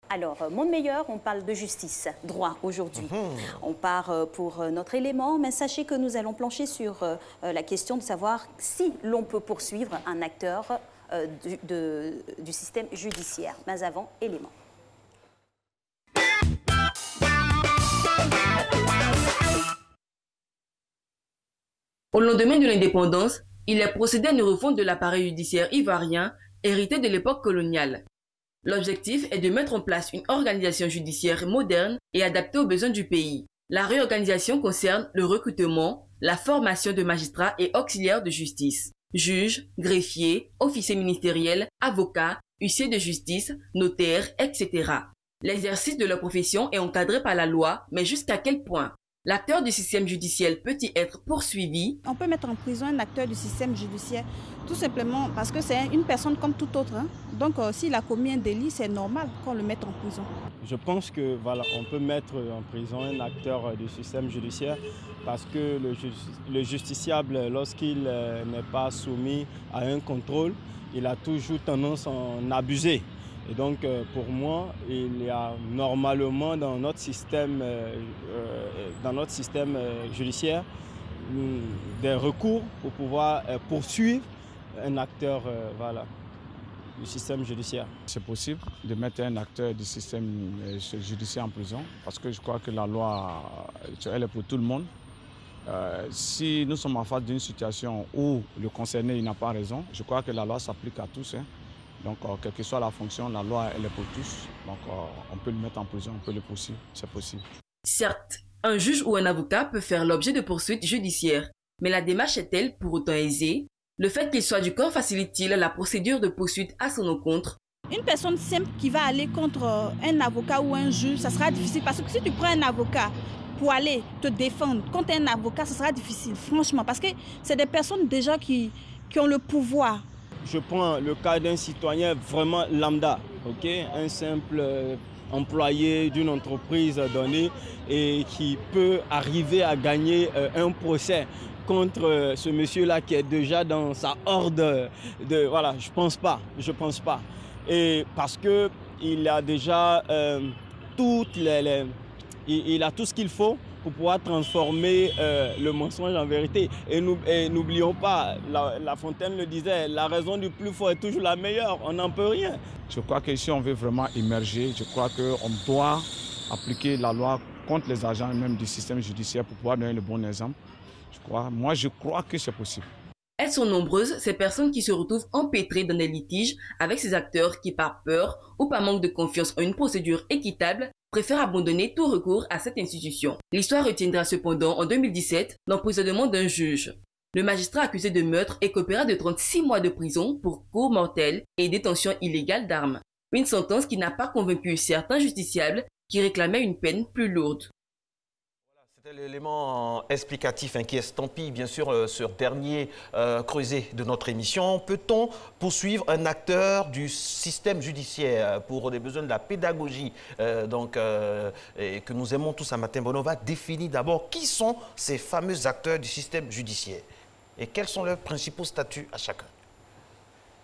Alors, Monde Meilleur, on parle de justice, droit aujourd'hui. On part pour notre élément, mais sachez que nous allons plancher sur la question de savoir si l'on peut poursuivre un acteur du système judiciaire. Mais avant, élément. Au lendemain de l'indépendance, il est procédé à une refonte de l'appareil judiciaire ivoirien hérité de l'époque coloniale. L'objectif est de mettre en place une organisation judiciaire moderne et adaptée aux besoins du pays. La réorganisation concerne le recrutement, la formation de magistrats et auxiliaires de justice, juges, greffiers, officiers ministériels, avocats, huissiers de justice, notaires, etc. L'exercice de leur profession est encadré par la loi, mais jusqu'à quel point? L'acteur du système judiciaire peut-il être poursuivi? On peut mettre en prison un acteur du système judiciaire, tout simplement parce que c'est une personne comme toute autre. Donc s'il a commis un délit, c'est normal qu'on le mette en prison. Je pense que voilà, on peut mettre en prison un acteur du système judiciaire parce que le justiciable, lorsqu'il n'est pas soumis à un contrôle, il a toujours tendance à en abuser. Et donc, pour moi, il y a normalement dans notre système judiciaire des recours pour pouvoir poursuivre un acteur du système judiciaire. C'est possible de mettre un acteur du système judiciaire en prison parce que je crois que la loi, elle est pour tout le monde. Si nous sommes en face d'une situation où le concerné n'a pas raison, je crois que la loi s'applique à tous. Donc, quelle que soit la fonction, la loi, elle est pour tous. Donc, on peut le mettre en prison, on peut le poursuivre, c'est possible. Certes, un juge ou un avocat peut faire l'objet de poursuites judiciaires. Mais la démarche est-elle pour autant aisée? Le fait qu'il soit du corps facilite-t-il la procédure de poursuite à son encontre? Une personne simple qui va aller contre un avocat ou un juge, ça sera difficile. Parce que si tu prends un avocat pour aller te défendre contre un avocat, ça sera difficile, franchement. Parce que c'est des personnes déjà qui ont le pouvoir. Je prends le cas d'un citoyen vraiment lambda, un simple employé d'une entreprise donnée et qui peut arriver à gagner un procès contre ce monsieur-là qui est déjà dans sa horde de... Voilà, je pense pas. Et parce qu'il a déjà il a tout ce qu'il faut pour pouvoir transformer le mensonge en vérité. Et n'oublions pas, La Fontaine le disait, la raison du plus fort est toujours la meilleure, on n'en peut rien. Je crois que si on veut vraiment émerger, je crois qu'on doit appliquer la loi contre les agents même du système judiciaire pour pouvoir donner le bon exemple. Moi, je crois que c'est possible. Elles sont nombreuses, ces personnes qui se retrouvent empêtrées dans des litiges avec ces acteurs qui, par peur ou par manque de confiance en une procédure équitable, préfèrent abandonner tout recours à cette institution. L'histoire retiendra cependant en 2017 l'emprisonnement d'un juge. Le magistrat accusé de meurtre écopera de 36 mois de prison pour coups mortels et détention illégale d'armes. Une sentence qui n'a pas convaincu certains justiciables qui réclamaient une peine plus lourde. C'était l'élément explicatif qui estampille bien sûr ce dernier creuset de notre émission. Peut-on poursuivre un acteur du système judiciaire pour des besoins de la pédagogie et que nous aimons tous à Matin Bonova définir d'abord qui sont ces fameux acteurs du système judiciaire et quels sont leurs principaux statuts à chacun.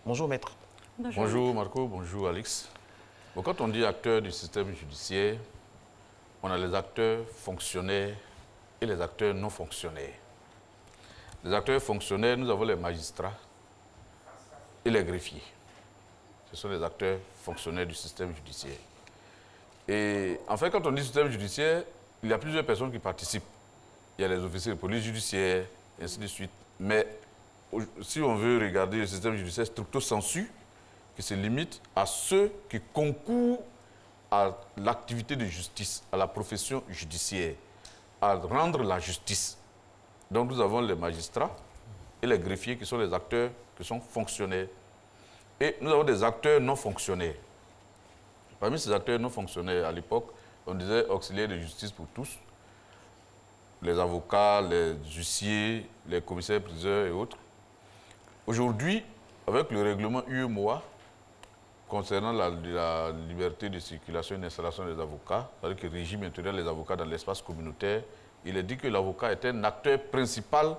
Bonjour maître. Bonjour Marco, bonjour Alex. Bon, quand on dit acteurs du système judiciaire, on a les acteurs fonctionnaires et les acteurs non fonctionnaires. Les acteurs fonctionnaires, nous avons les magistrats et les greffiers. Ce sont les acteurs fonctionnaires du système judiciaire. Et en fait, quand on dit système judiciaire, il y a plusieurs personnes qui participent. Il y a les officiers de police judiciaire, et ainsi de suite. Mais si on veut regarder le système judiciaire stricto sensu, qui se limite à ceux qui concourent à l'activité de justice, à la profession judiciaire, à rendre la justice. Donc nous avons les magistrats et les greffiers qui sont les acteurs qui sont fonctionnaires. Et nous avons des acteurs non fonctionnaires. Parmi ces acteurs non fonctionnaires, à l'époque, on disait auxiliaires de justice pour tous. Les avocats, les huissiers, les commissaires priseurs et autres. Aujourd'hui, avec le règlement UEMOA, concernant la liberté de circulation et d'installation des avocats, c'est-à-dire que le régime intérieur des avocats dans l'espace communautaire, il est dit que l'avocat est un acteur principal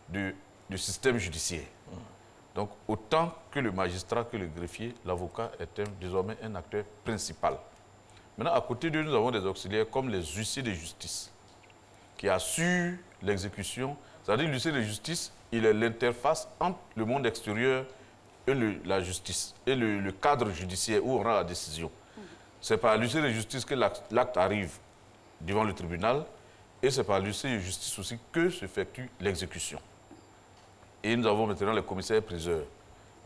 du système judiciaire. Donc, autant que le magistrat, que le greffier, l'avocat est désormais un acteur principal Maintenant, à côté d'eux, nous avons des auxiliaires comme les huissiers de justice qui assurent l'exécution. C'est-à-dire l'huissier de justice, il est l'interface entre le monde extérieur et la justice, et le cadre judiciaire où on rend la décision. C'est par l'huissier de justice que l'acte arrive devant le tribunal, et c'est par l'huissier de justice aussi que s'effectue l'exécution. Et nous avons maintenant les commissaires-priseurs.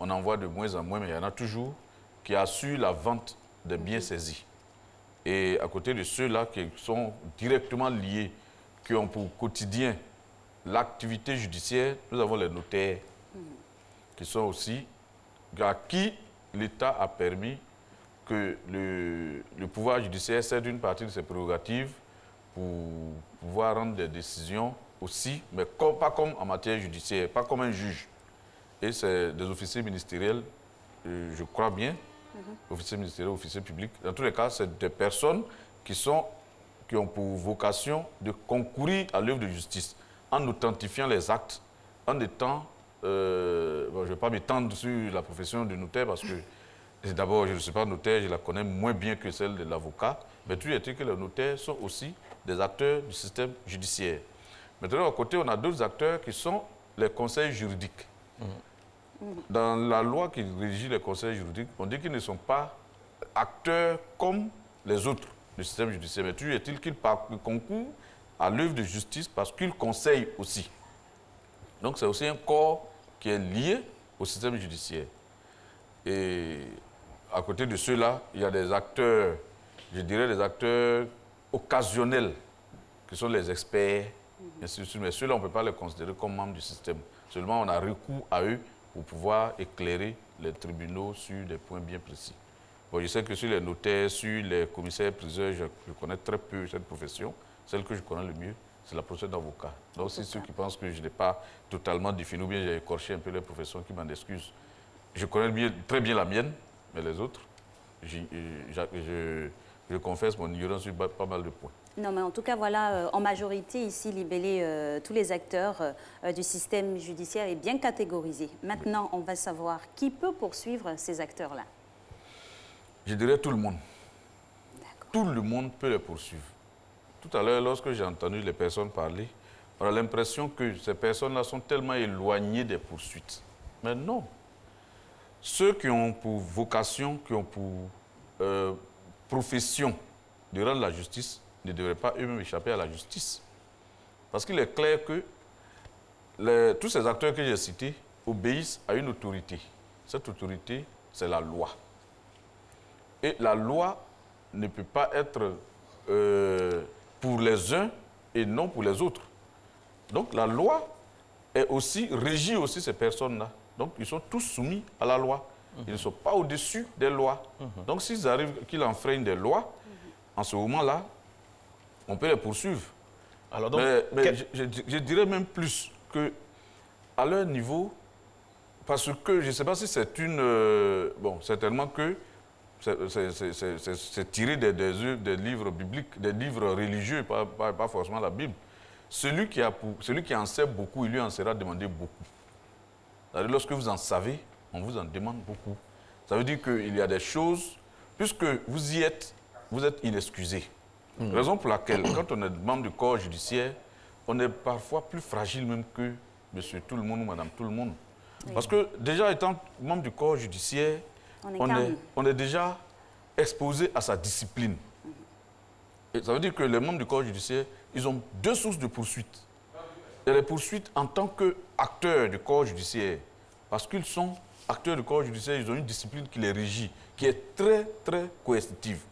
On en voit de moins en moins, mais il y en a toujours qui assurent la vente des biens saisis. Et à côté de ceux-là qui sont directement liés, qui ont pour quotidien l'activité judiciaire, nous avons les notaires, qui sont aussi, à qui l'État a permis que le pouvoir judiciaire cède une partie de ses prérogatives pour pouvoir rendre des décisions aussi, mais pas comme en matière judiciaire, pas comme un juge. Et c'est des officiers ministériels, je crois bien, officiers ministériels, officiers publics. Dans tous les cas, c'est des personnes qui ont pour vocation de concourir à l'œuvre de justice en authentifiant les actes, en étant... bon, je ne vais pas m'étendre sur la profession de notaire parce que d'abord, je ne suis pas notaire, je la connais moins bien que celle de l'avocat, mais tout est que les notaires sont aussi des acteurs du système judiciaire. Maintenant, à côté, on a d'autres acteurs qui sont les conseils juridiques. Dans la loi qui régit les conseils juridiques, on dit qu'ils ne sont pas acteurs comme les autres du système judiciaire, mais tout est-il qu'ils concourent à l'œuvre de justice parce qu'ils conseillent aussi. Donc, c'est aussi un corps qui est lié au système judiciaire. Et à côté de ceux-là, il y a des acteurs, je dirais des acteurs occasionnels, qui sont les experts, mais ceux-là, on ne peut pas les considérer comme membres du système. Seulement, on a recours à eux pour pouvoir éclairer les tribunaux sur des points bien précis. Bon, je sais que sur les notaires, sur les commissaires-priseurs, je connais très peu cette profession. Celle que je connais le mieux, c'est la profession d'avocat. Donc, c'est ceux qui pensent que je n'ai pas totalement défini ou bien j'ai écorché un peu les professions qui m'en excusent. Je connais très bien la mienne, mais les autres, je confesse mon ignorance sur pas mal de points. Non, mais en tout cas, voilà, en majorité, ici, libellé, tous les acteurs du système judiciaire est bien catégorisé. Maintenant, on va savoir qui peut poursuivre ces acteurs-là. Je dirais tout le monde. Tout le monde peut les poursuivre. Tout à l'heure, lorsque j'ai entendu les personnes parler, on a l'impression que ces personnes-là sont tellement éloignées des poursuites. Mais non. Ceux qui ont pour vocation, qui ont pour profession de rendre la justice, ne devraient pas eux-mêmes échapper à la justice. Parce qu'il est clair que tous ces acteurs que j'ai cités obéissent à une autorité. Cette autorité, c'est la loi. Et la loi ne peut pas être pour les uns et non pour les autres. Donc la loi régit aussi ces personnes-là. Donc ils sont tous soumis à la loi. Ils ne sont pas au-dessus des lois. Donc s'ils arrivent qu'ils enfreignent des lois, en ce moment-là, on peut les poursuivre. Alors donc, mais je dirais même plus qu'à leur niveau, parce que je ne sais pas si c'est une... bon, certainement que c'est tiré des livres bibliques, des livres religieux, pas forcément la Bible. Celui qui en sait beaucoup, il lui en sera demandé beaucoup. Lorsque vous en savez, on vous en demande beaucoup. Ça veut dire qu'il y a des choses, puisque vous y êtes, vous êtes inexcusé. Raison pour laquelle, quand on est membre du corps judiciaire, on est parfois plus fragile même que monsieur tout le monde ou madame tout le monde. Oui. Parce que déjà étant membre du corps judiciaire, on est déjà exposé à sa discipline. Et ça veut dire que les membres du corps judiciaire, ils ont deux sources de poursuites. Il y a les poursuites en tant qu'acteurs du corps judiciaire. Parce qu'ils sont acteurs du corps judiciaire, ils ont une discipline qui les régit, qui est très, très coercitive.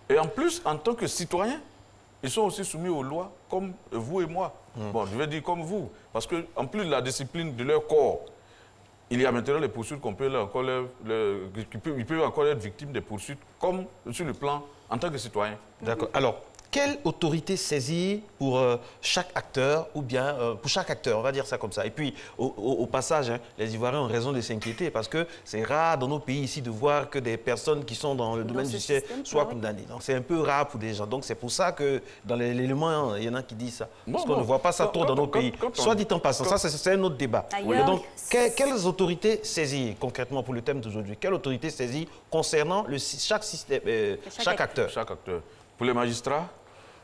Et en plus, en tant que citoyens, ils sont aussi soumis aux lois comme vous et moi. Bon, je vais dire comme vous. Parce qu'en plus de la discipline de leur corps, il y a maintenant les poursuites qu'on peut encore ils peuvent encore être victimes des poursuites comme sur le plan en tant que citoyen. D'accord. Alors, quelle autorité saisir pour chaque acteur, ou bien pour chaque acteur, on va dire ça comme ça. Et puis, au passage, hein, les Ivoiriens ont raison de s'inquiéter parce que c'est rare dans nos pays ici de voir que des personnes qui sont dans le domaine judiciaire soient condamnées. Donc, c'est un peu rare pour des gens. Donc, c'est pour ça que dans l'élément, il y en a qui disent ça. Parce qu'on ne voit pas ça trop dans nos pays. Soit dit en passant, ça, c'est un autre débat. Et donc, quelles autorités saisir concrètement pour le thème d'aujourd'hui? Quelle autorité saisir concernant chaque acteur? Chaque acteur. Pour les magistrats,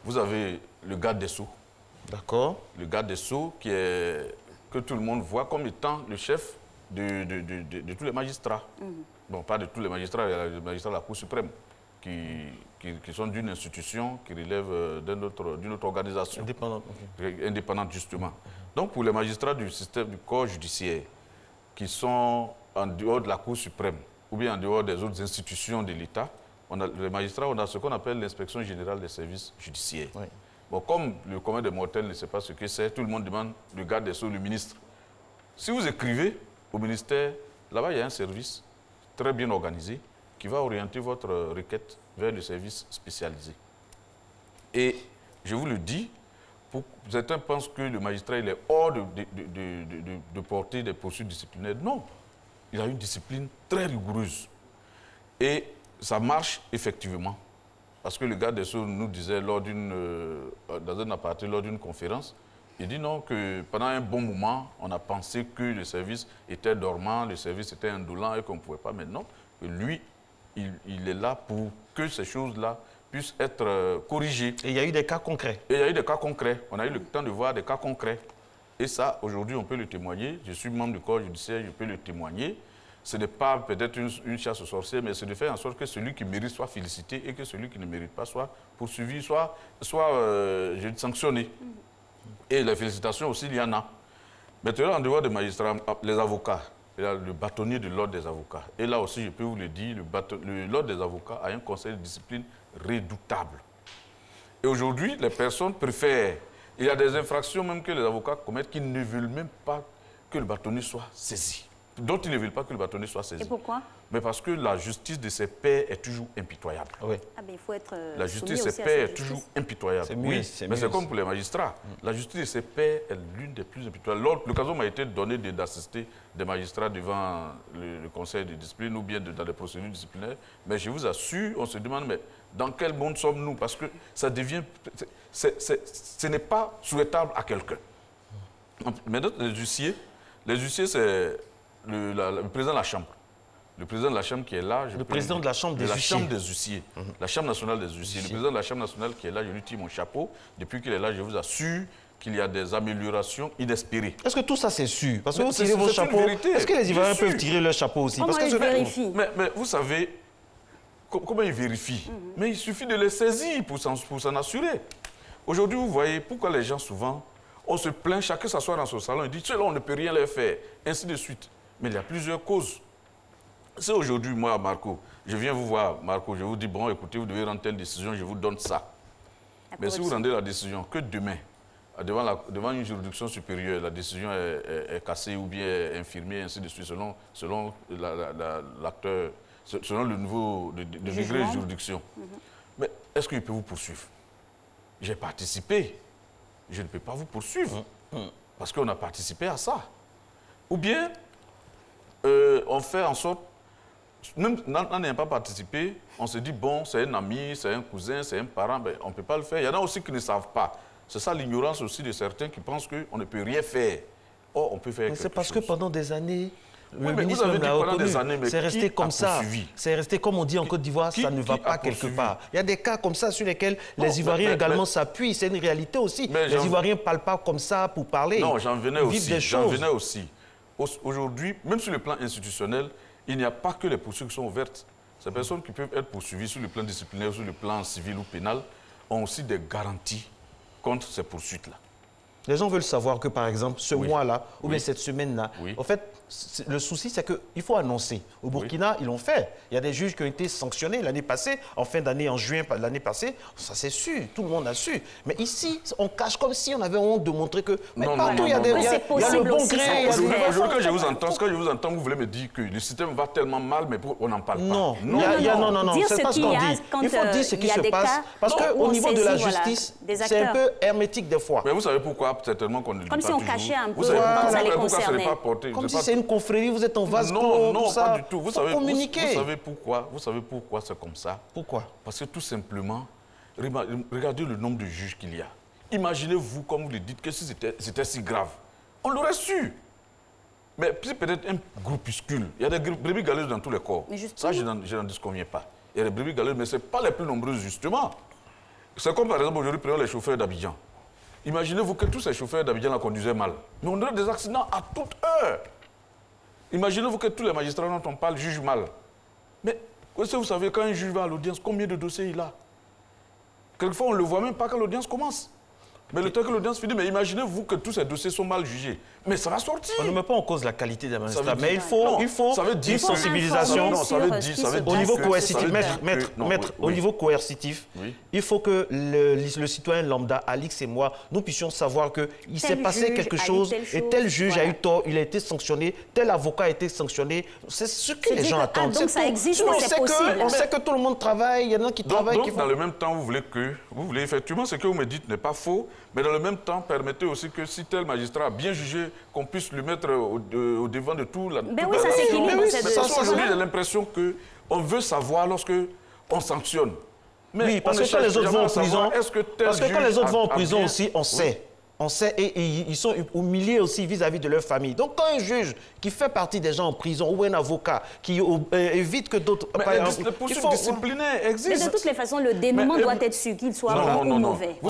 vous avez le garde des Sceaux. D'accord. Le garde des Sceaux que tout le monde voit comme étant le chef de tous les magistrats. Bon, pas de tous les magistrats, il y a les magistrats de la Cour suprême qui sont d'une institution qui relève d'une autre organisation. Indépendante. Okay. Indépendante, justement. Donc, pour les magistrats du système du corps judiciaire qui sont en dehors de la Cour suprême ou bien en dehors des autres institutions de l'État, les magistrats, on a ce qu'on appelle l'inspection générale des services judiciaires. Oui. Bon, comme le commun des mortels ne sait pas ce que c'est, tout le monde demande le garde des Sceaux, le ministre. Si vous écrivez au ministère, là-bas, il y a un service très bien organisé qui va orienter votre requête vers le service spécialisé. Et je vous le dis, certains pensent que le magistrat il est hors de porter des poursuites disciplinaires. Non, il a une discipline très rigoureuse. Et ça marche effectivement. Parce que le garde des Sceaux nous disait dans un aparté, lors d'une conférence, il dit non, que pendant un bon moment, on a pensé que le service était dormant, le service était indolent et qu'on ne pouvait pas. Maintenant, lui, il est là pour que ces choses-là puissent être corrigées. Et il y a eu des cas concrets. Et il y a eu des cas concrets. On a eu le temps de voir des cas concrets. Et ça, aujourd'hui, on peut le témoigner. Je suis membre du corps judiciaire, je peux le témoigner. Ce n'est pas peut-être une chasse aux sorciers, mais c'est de faire en sorte que celui qui mérite soit félicité et que celui qui ne mérite pas soit poursuivi, soit sanctionné. Et les félicitations aussi, il y en a. Maintenant, en dehors des magistrats, les avocats, il y a le bâtonnier de l'ordre des avocats. Et là aussi, je peux vous le dire, l'ordre des avocats a un conseil de discipline redoutable. Et aujourd'hui, les personnes préfèrent. Il y a des infractions même que les avocats commettent qui ne veulent même pas que le bâtonnier soit saisi. Dont ils ne veulent pas que le bâtonnier soit saisi. Et pourquoi? Mais parce que la justice de ses pairs est toujours impitoyable. Oui. Ah ben, il faut être la justice de ses pairs est toujours impitoyable. C'est mieux, oui, mais c'est comme pour les magistrats. La justice de ses pairs est l'une des plus impitoyables. L'occasion m'a été donnée d'assister des magistrats devant le conseil de discipline ou bien dans des procédures disciplinaires. Mais je vous assure, on se demande, mais dans quel monde sommes-nous? Parce que ça devient... ce n'est pas souhaitable à quelqu'un. Maintenant, les huissiers, c'est... Le président de la Chambre. Le président de la Chambre qui est là... Le président de la Chambre des huissiers. La Chambre des huissiers. La Chambre nationale des huissiers. Le président de la Chambre nationale qui est là, je lui tire mon chapeau. Depuis qu'il est là, je vous assure qu'il y a des améliorations inespérées. Est-ce que tout ça, c'est sûr? Parce que vous tirez vos chapeaux. Est-ce que les Ivoiriens peuvent tirer leur chapeau aussi? Parce que ils vérifient. Mais vous savez, comment ils vérifient? Mais il suffit de les saisir pour s'en assurer. Aujourd'hui, vous voyez pourquoi les gens, souvent, on se plaint, chacun s'assoit dans son salon et dit « Cela, on ne peut rien leur faire », ainsi de suite. Mais il y a plusieurs causes. C'est aujourd'hui, moi, Marco, je viens vous voir, Marco, je vous dis, bon, écoutez, vous devez rendre telle décision, je vous donne ça. Mais si vous rendez la décision que demain, devant une juridiction supérieure, la décision est cassée ou bien infirmée, ainsi de suite, selon l'acteur, selon le niveau de degré de juridiction. Mais est-ce qu'il peut vous poursuivre? J'ai participé. Je ne peux pas vous poursuivre parce qu'on a participé à ça. Ou bien, on fait en sorte, même en n'ayant pas participé, on se dit, bon, c'est un ami, c'est un cousin, c'est un parent, ben, on ne peut pas le faire. Il y en a aussi qui ne savent pas. C'est ça l'ignorance aussi de certains qui pensent qu'on ne peut rien faire. Or, on peut faire quelque chose. C'est parce que pendant des années, le mais ministre l'a reconnu. C'est resté comme ça. C'est resté comme on dit en Côte d'Ivoire, ça ne va pas quelque part. Il y a des cas comme ça sur lesquels les Ivoiriens également s'appuient. C'est une réalité aussi. Les Ivoiriens ne parlent pas comme ça pour parler. Non, j'en venais aussi. Aujourd'hui, même sur le plan institutionnel, il n'y a pas que les poursuites qui sont ouvertes. Ces personnes qui peuvent être poursuivies sur le plan disciplinaire, sur le plan civil ou pénal, ont aussi des garanties contre ces poursuites-là. Les gens veulent savoir que, par exemple, ce mois-là, ou bien cette semaine-là, en fait, le souci, c'est qu'il faut annoncer. Au Burkina, ils l'ont fait. Il y a des juges qui ont été sanctionnés l'année passée, en fin d'année, en juin l'année passée. Ça, c'est su. Tout le monde a su. Mais ici, on cache comme si on avait honte de montrer que... Mais partout, il y a le bon gré. Aujourd'hui, quand je vous entends, vous voulez me dire que le système va tellement mal, mais on n'en parle pas. Non, c'est pas ce qu'on dit. Il faut dire ce qui se passe. Parce qu'au niveau de la justice, c'est un peu hermétique des fois. Mais vous savez pourquoi, certainement, qu'on ne le dit pas toujours. Comme si on cachait un peu, ça les concernait. Comme si c'est une confrérie, vous êtes en vase clos, non, pas du tout. Vous savez Vous savez pourquoi c'est comme ça? Pourquoi? Parce que tout simplement, regardez le nombre de juges qu'il y a. Imaginez-vous, comme vous le dites, que si c'était si grave, on l'aurait su. Mais c'est peut-être un groupuscule. Il y a des brebis galeuses dans tous les corps. Ça, je n'en disconviens pas. Il y a des brebis galeuses, mais ce n'est pas les plus nombreuses, justement. C'est comme, par exemple, aujourd'hui, prenons les chauffeurs d'Abidjan. Imaginez-vous que tous ces chauffeurs d'Abidjan la conduisaient mal. Mais on aurait des accidents à toute heure. Imaginez-vous que tous les magistrats dont on parle jugent mal. Mais vous savez, quand un juge va à l'audience, combien de dossiers il a? Quelquefois, on ne le voit même pas quand l'audience commence. Mais le temps que l'audience finit, mais imaginez-vous que tous ces dossiers sont mal jugés. Mais ça va sortir. On ne met pas en cause la qualité des magistrats, mais il faut une sensibilisation au niveau coercitif. Maître, au niveau coercitif, il faut que le citoyen lambda, Alix et moi, nous puissions savoir qu'il s'est passé quelque chose et tel juge a eu tort, il a été sanctionné, tel avocat a été sanctionné. C'est ce que les gens attendent. Donc ça existe, c'est possible. On sait que tout le monde travaille, il y en a qui travaillent. Donc dans le même temps, vous voulez effectivement, ce que vous me dites n'est pas faux, mais dans le même temps, permettez aussi que si tel magistrat a bien jugé, qu'on puisse lui mettre au devant de tout. Mais oui, ça s'équilibre. Aujourd'hui, j'ai l'impression qu'on veut savoir lorsque on sanctionne. Mais oui, parce que quand les autres vont en prison, quand les autres vont en prison aussi, on sait. On sait et ils sont humiliés aussi vis-à-vis de leur famille. Donc quand un juge qui fait partie des gens en prison ou un avocat qui évite que d'autres... Les poursuites disciplinaires existent. Mais de toutes les façons, le dénouement doit être su, qu'il soit bon ou mauvais. Vous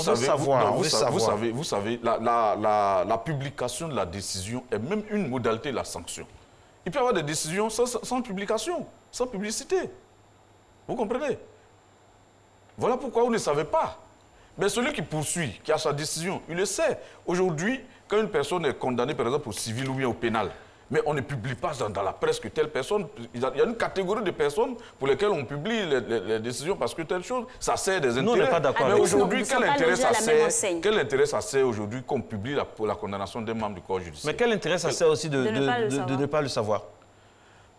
savez, la publication de la décision est même une modalité de la sanction. Il peut y avoir des décisions sans publication, sans publicité. Vous comprenez? Voilà pourquoi vous ne savez pas. Mais celui qui poursuit, qui a sa décision, il le sait. Aujourd'hui, quand une personne est condamnée, par exemple, au civil ou bien au pénal, mais on ne publie pas dans la presse que telle personne... Il y a une catégorie de personnes pour lesquelles on publie les décisions parce que telle chose, ça sert des intérêts. Nous, on n'est pas d'accord. Mais aujourd'hui, quel intérêt ça sert aujourd'hui qu'on publie la condamnation d'un membre du corps judiciaire? Mais quel intérêt ça sert aussi de ne pas le savoir?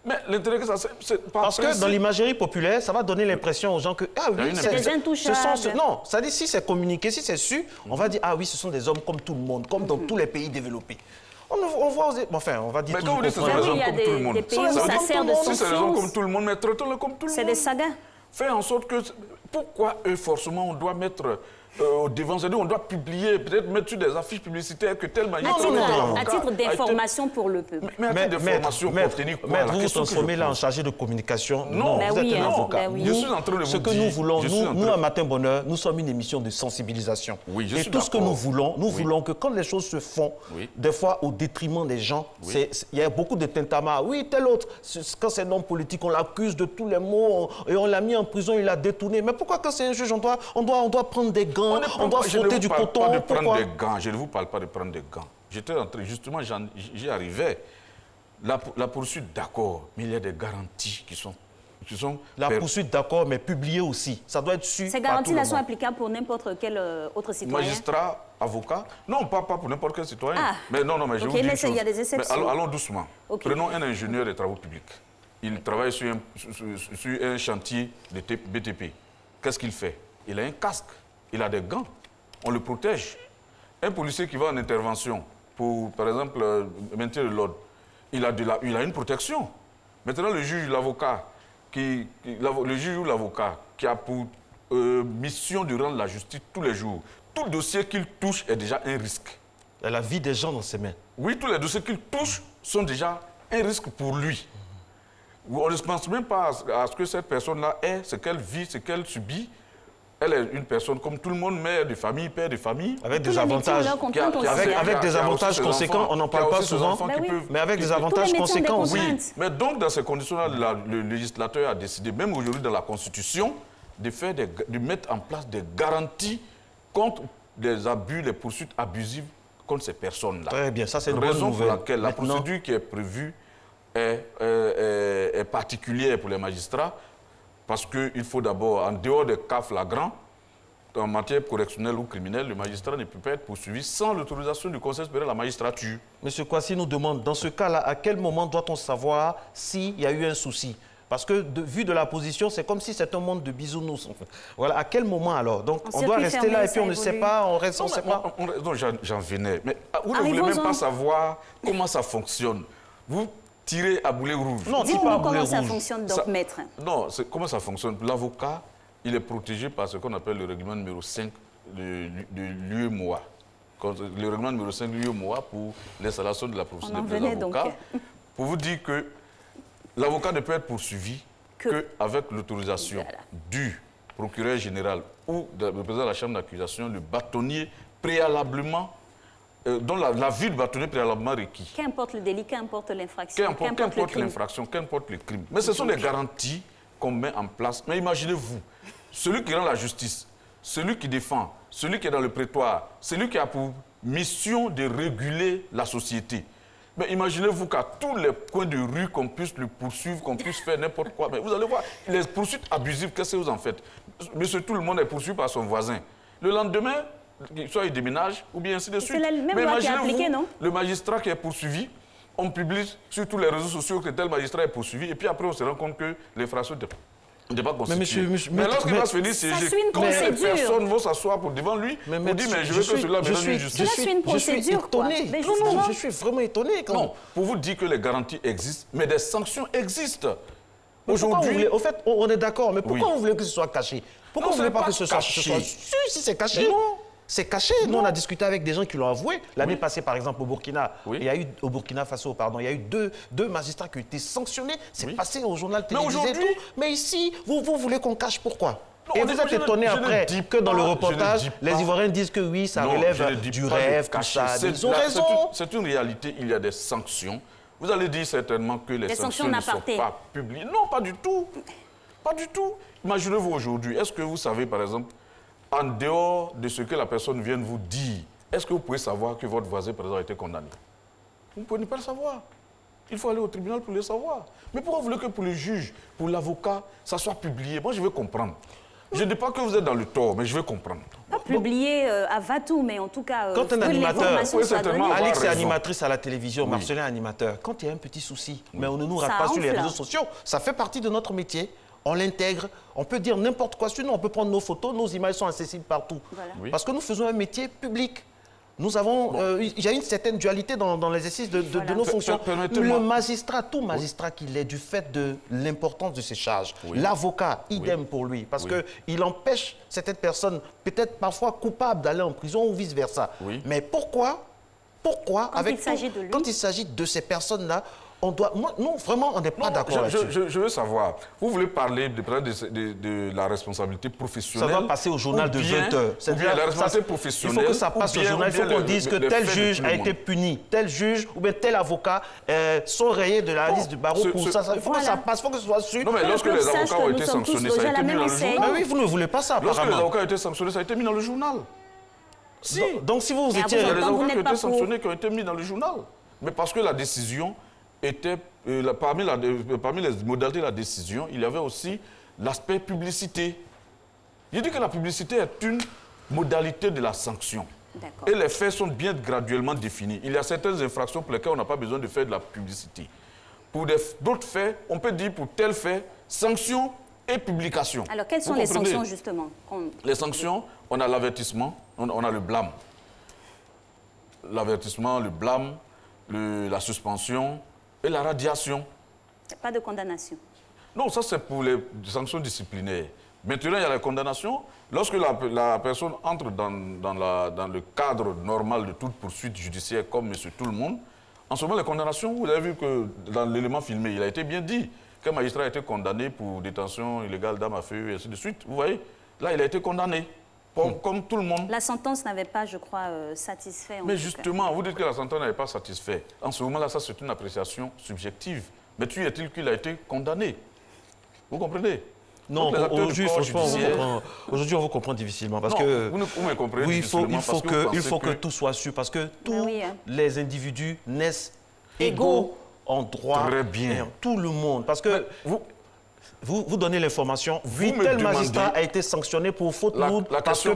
Mais l'intérêt que ça c'est parce que dans l'imagerie populaire, ça va donner l'impression aux gens que ah oui, c'est des intouchables. Non, ça dit si c'est communiqué, si c'est su, on va dire ah oui, ce sont des hommes comme tout le monde, comme dans tous les pays développés. On voit, enfin, on va dire. Mais quand vous dites que ce sont des hommes comme tout le monde, ça sert de si c'est des hommes comme tout le monde, mais traitons-les comme tout le monde. C'est des sagas. Faire en sorte que pourquoi eux forcément on doit mettre au devant, c'est-à-dire on doit publier, peut-être mettre sur des affiches publicitaires que tel magistrat... À titre d'information pour le peuple. Mais à titre d'information pour obtenir quoi? Vous vous transformez là en chargé de communication. Non, vous êtes un avocat. Je suis en train de vous dire... Ce que nous voulons, nous à Matin Bonheur, nous sommes une émission de sensibilisation. Et tout ce que nous voulons que quand les choses se font, des fois au détriment des gens, il y a beaucoup de tintamarre. Oui, tel autre, quand c'est un homme politique, on l'accuse de tous les maux et on l'a mis en prison, il l'a détourné. Mais pourquoi quand c'est un juge, on doit prendre des gants? On doit frotter du coton. Je ne vous parle pas de prendre des gants. J'étais en train, justement, j'y arrivais. La poursuite, d'accord, mais il y a des garanties qui sont... La poursuite, d'accord, mais publiée aussi. Ça doit être su. Ces garanties-là sont applicables pour n'importe quel autre citoyen? Magistrat, avocat? Non, pas pour n'importe quel citoyen. Mais non, mais je vous dis une chose. Il y a des exceptions. Allons doucement. Prenons un ingénieur des travaux publics. Il travaille sur un chantier de BTP. Qu'est-ce qu'il fait? Il a un casque. Il a des gants, on le protège. Un policier qui va en intervention pour, par exemple, maintenir l'ordre, il a une protection. Maintenant, le juge ou l'avocat qui a pour mission de rendre la justice tous les jours, tout dossier qu'il touche est déjà un risque. Il y a la vie des gens dans ses mains. Oui, tous les dossiers qu'il touche sont déjà un risque pour lui. On ne pense même pas à ce que cette personne-là est, ce qu'elle vit, ce qu'elle subit. Elle est une personne comme tout le monde, mère de famille, père de famille. Avec des avantages. Avec des avantages conséquents, on n'en parle pas souvent. Mais avec des avantages conséquents aussi. Oui, mais donc dans ces conditions-là, le législateur a décidé, même aujourd'hui dans la Constitution, de mettre en place des garanties contre des abus, les poursuites abusives contre ces personnes-là. Très bien, ça c'est une bonne raison nouvelle. pour laquelle la Maintenant, procédure qui est prévue est particulière pour les magistrats, parce qu'il faut d'abord, en dehors des cas flagrants, en matière correctionnelle ou criminelle, le magistrat ne peut pas être poursuivi sans l'autorisation du Conseil supérieur de la magistrature. Monsieur Kwasi nous demande, dans ce cas-là, à quel moment doit-on savoir s'il y a eu un souci? Parce que, vu de la position, c'est comme si c'est un monde de bisounours. En fait. Voilà, à quel moment alors? Donc, on doit rester là et puis on ne sait pas, on reste, on ne sait pas. Non, j'en venais. Mais vous ne voulez même pas savoir comment ça fonctionne. Vous tirez à boulet rouge. Non, dites-nous comment ça fonctionne, donc, maître. Non, comment ça fonctionne? L'avocat, il est protégé par ce qu'on appelle le règlement numéro 5 de l'UEMOA. Le règlement numéro 5 de l'UEMOA pour l'installation de la procédure des avocats. Pour vous dire que l'avocat ne peut être poursuivi qu'avec l'autorisation du procureur général ou du président de la chambre d'accusation, le bâtonnier préalablement, dont l'avis du bâtonnier préalablement requis. Qu'importe le délit, qu'importe l'infraction, qu'importe l'infraction, qu'importe le crime. Mais ce sont les garanties qu'on met en place. Mais imaginez-vous, celui qui rend la justice, celui qui défend, celui qui est dans le prétoire, celui qui a pour mission de réguler la société. Mais imaginez-vous qu'à tous les coins de rue, qu'on puisse le poursuivre, qu'on puisse faire n'importe quoi. Mais vous allez voir, les poursuites abusives, qu'est-ce que vous en faites? Monsieur, tout le monde est poursuivi par son voisin. Le lendemain, soit il déménage, ou bien ainsi de suite. C'est la même loi qui est appliquée, non? Le magistrat qui est poursuivi, on publie sur tous les réseaux sociaux que tel magistrat est poursuivi, et puis après on se rend compte que l'infraction n'est pas constituée. Mais lorsqu'il va se venir siéger, combien de personnes vont s'asseoir devant lui pour dire mais je veux que cela me donne une justice? Je suis une procédure, étonné. Je suis vraiment étonné. Non, pour vous dire que les garanties existent, mais des sanctions existent. Aujourd'hui, au fait, on est d'accord, mais pourquoi vous voulez que ce soit caché? Pourquoi vous ne voulez pas que ce soit caché? Si c'est caché. C'est caché. Nous, on a discuté avec des gens qui l'ont avoué. L'année passée, par exemple, au Burkina, il y a eu, au Burkina Faso, pardon, il y a eu deux magistrats qui ont été sanctionnés. C'est passé au journal télévisé et tout. Mais ici, vous voulez qu'on cache pourquoi? Et vous êtes étonné après que dans le reportage, les Ivoiriens disent que oui, ça relève du rêve, tout ça. Ils ont raison. C'est une réalité, il y a des sanctions. Vous allez dire certainement que les sanctions ne sont pas publiées. Non, pas du tout. Pas du tout. Imaginez-vous aujourd'hui, est-ce que vous savez, par exemple, en dehors de ce que la personne vient de vous dire, est-ce que vous pouvez savoir que votre voisin, par exemple, a été condamné? Vous ne pouvez pas le savoir. Il faut aller au tribunal pour le savoir. Mais pourquoi vous voulez que pour le juge, pour l'avocat, ça soit publié? Moi, je veux comprendre. Je ne dis pas que vous êtes dans le tort, mais je veux comprendre. Pas publié à Vatou, mais en tout cas... quand un animateur, Alix est raison. Animatrice à la télévision, Marcelin est animateur. Quand il y a un petit souci, mais on ne nous rate pas sur les réseaux sociaux, ça fait partie de notre métier. On l'intègre, on peut dire n'importe quoi sur nous, on peut prendre nos photos, nos images sont accessibles partout. Voilà. Oui. Parce que nous faisons un métier public. Nous avons, il y a une certaine dualité dans l'exercice de nos fonctions. Le magistrat, tout magistrat qu'il est, du fait de l'importance de ses charges, l'avocat, idem pour lui, parce qu'il empêche certaines personnes, peut-être parfois coupables, d'aller en prison ou vice-versa. Mais pourquoi quand il s'agit de ces personnes-là, nous, vraiment, on n'est pas d'accord là-dessus. Je veux savoir, vous voulez parler de la responsabilité professionnelle? Ça doit passer au journal de 20 heures. C'est-à-dire la responsabilité professionnelle. Il faut que ça passe au journal, il faut qu'on dise que tel juge a été puni, tel juge ou bien tel avocat sont rayés de la liste du barreau pour ça. Il faut que ça passe, il faut que ce soit sûr. Non, mais lorsque les avocats ont été sanctionnés, ça a été mis dans le journal. Mais oui, vous ne voulez pas ça, apparemment. Lorsque les avocats ont été sanctionnés, ça a été mis dans le journal. Si. Donc si vous étiez... Il y a des avocats qui ont été sanctionnés, qui ont été mis dans le journal. Mais parce que la décision était... Parmi les modalités de la décision, il y avait aussi l'aspect publicité. Je dis que la publicité est une modalité de la sanction. Et les faits sont bien graduellement définis. Il y a certaines infractions pour lesquelles on n'a pas besoin de faire de la publicité. Pour d'autres faits, on peut dire pour tel fait, sanction et publication. Alors, quelles sont les sanctions, justement? Les sanctions, on a l'avertissement, on a le blâme. L'avertissement, le blâme, la suspension et la radiation. Pas de condamnation? Non, ça c'est pour les sanctions disciplinaires. Maintenant, il y a la condamnation. Lorsque la personne entre dans le cadre normal de toute poursuite judiciaire, comme monsieur tout le monde, en ce moment, les condamnations, vous avez vu que dans l'élément filmé, il a été bien dit qu'un magistrat a été condamné pour détention illégale d'armes à feu et ainsi de suite. Vous voyez, là, il a été condamné. Comme tout le monde. La sentence n'avait pas, je crois, satisfait. Mais justement, vous dites que la sentence n'avait pas satisfait. En ce moment-là, ça, c'est une appréciation subjective. Mais tu est-il qu'il a été condamné? Vous comprenez? Non, aujourd'hui, franchement, aujourd'hui, on vous comprend difficilement. Parce que vous me comprenez oui, difficilement. il faut que tout soit sûr. Parce que tous les individus naissent égaux en droit. Très bien. Tout le monde. Parce que vous donnez l'information, tel magistrat a été sanctionné pour faute lourde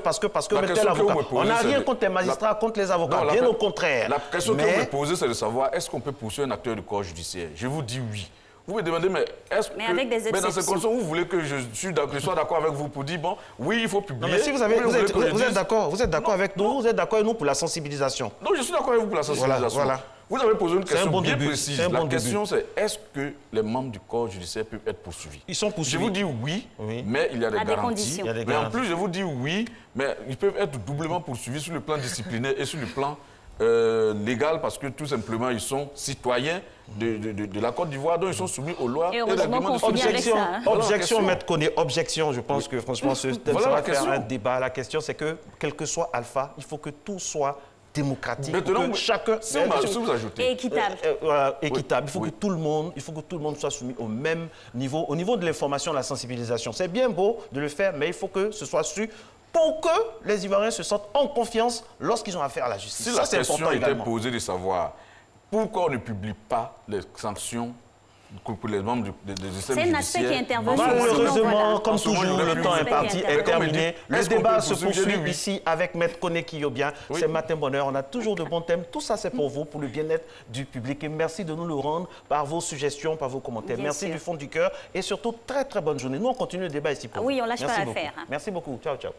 parce que tel avocat. On n'a rien contre les magistrats, contre les avocats, bien au contraire. La question que vous me posez, c'est de savoir, est-ce qu'on peut poursuivre un acteur du corps judiciaire? Je vous dis oui. Vous me demandez, mais est-ce que... avec des exceptions. Dans ces conditions, vous voulez que je sois d'accord avec vous pour dire, bon, oui, il faut publier. Non, mais si vous êtes d'accord avec nous, vous êtes d'accord avec nous pour la sensibilisation. Non, je suis d'accord avec vous pour la sensibilisation. Voilà. Vous avez posé une question bien précise. La question, c'est est-ce que les membres du corps judiciaire peuvent être poursuivis? Ils sont poursuivis. Je vous dis oui, mais il y a des garanties. Mais en plus, je vous dis oui, mais ils peuvent être doublement poursuivis sur le plan disciplinaire et sur le plan légal, parce que tout simplement, ils sont citoyens de la Côte d'Ivoire, donc ils sont soumis aux lois et aux règlements de objection, objection, Maître Koné, objection. Je pense que franchement, ce thème va faire un débat. La question, c'est que, quel que soit Alpha, il faut que tout soit démocratique. Maintenant, que chacun vous ajoutez. Et équitable. Équitable. Il faut que tout le monde soit soumis au même niveau. Au niveau de l'information, la sensibilisation, c'est bien beau de le faire, mais il faut que ce soit su pour que les Ivoiriens se sentent en confiance lorsqu'ils ont affaire à la justice. Si la question était posée de savoir pourquoi on ne publie pas les sanctions pour les membres du système judiciaire. C'est un aspect qui est intervenu. Malheureusement, comme toujours, le temps est terminé. Le débat se poursuit ici avec Maître Koné Kiyobian. C'est Matin Bonheur. On a toujours de bons thèmes. Tout ça, c'est pour vous, pour le bien-être du public. Et merci de nous le rendre par vos suggestions, par vos commentaires. Merci du fond du cœur. Et surtout, très, très bonne journée. Nous, on continue le débat ici pour vous. Oui, on lâche pas l'affaire. Merci beaucoup. Ciao, ciao.